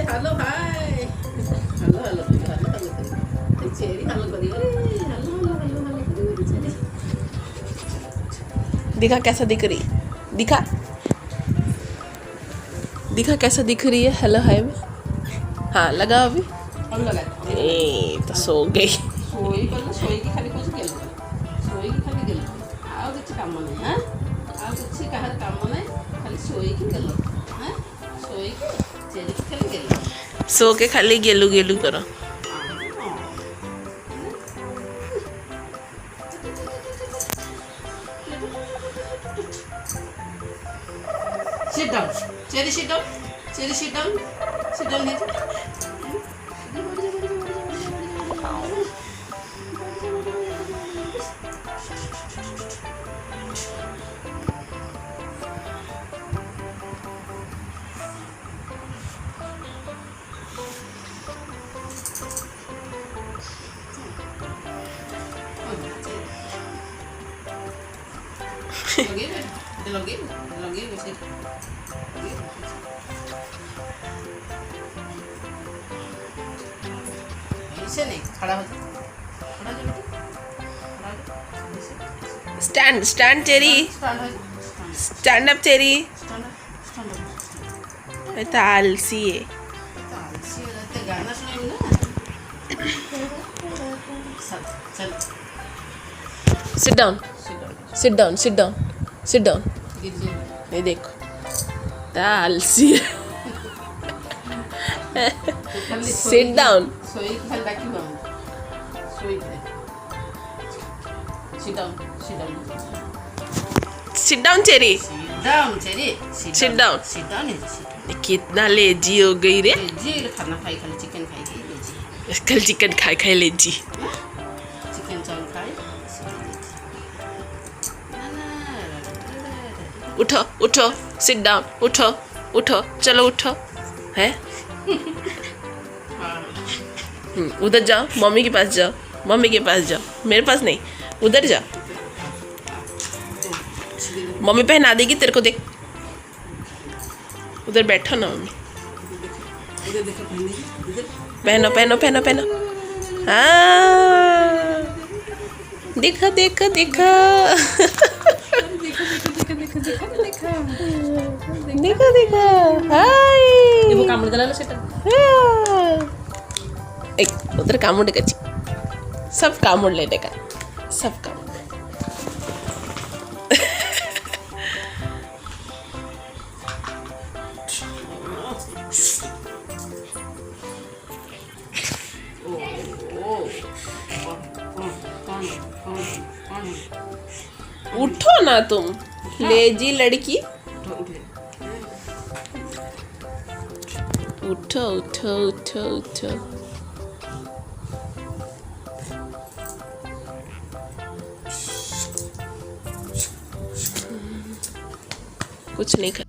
Hello hi hello hello hello hello Cherry hello करी hello hello hello hello Cherry दिखा कैसा दिख रही, दिखा दिखा कैसा दिख रही है हेलो हाय में। हाँ लगा अभी अब लगा ए तो सो गई। सोई कल सोई की खाली कुछ गेल सोई की खाली गेल आउ किछि काम नहीं हां आउ किछि कहर काम नहीं खाली सोई की गेल हां सोई की चेरी की खाली गेल सो के खाली गेलू गेलू करो। Sit down. Cherry, sit down. Cherry, sit down. Sit down here. Lagi, wes. ऐसे नहीं खड़ा हो खड़ा हो स्टैंड स्टैंड चेरी स्टैंड हो स्टैंड अप चेरी। स्टैंड मैं तो आलसी है। आलसी हो जाते गाना सुनेंगे ना चल sit down sit down sit down sit down. ये देखो आलसी सिट डाउन सोई की खाली बाकी बम सोई sit down sit down cherry cherry Sit down. sit down कितना लेजी हो गई रे। जी खाना खाई खाली चिकन खाई गई लेजी कल चिकन खाए खाए लेजी। चिकन चावल खाई उठो उठो सिट डाउन उठो उठो चलो उठो है। उधर जाओ मम्मी के पास जाओ मम्मी के पास जाओ मेरे पास नहीं उधर जाओ मम्मी पहना देगी तेरे को देख उधर बैठो ना मम्मी पहनो पहनो पहनो पहनो हाँ देखा देखा देखा देखा देखा हाय ibu kamu dalam situ एक उधर कामुड़ का सब कामुड़ लेने का सब कामुड़ उठो ना तुम लेजी लड़की उठो उठो उठो उठो कुछ नहीं कर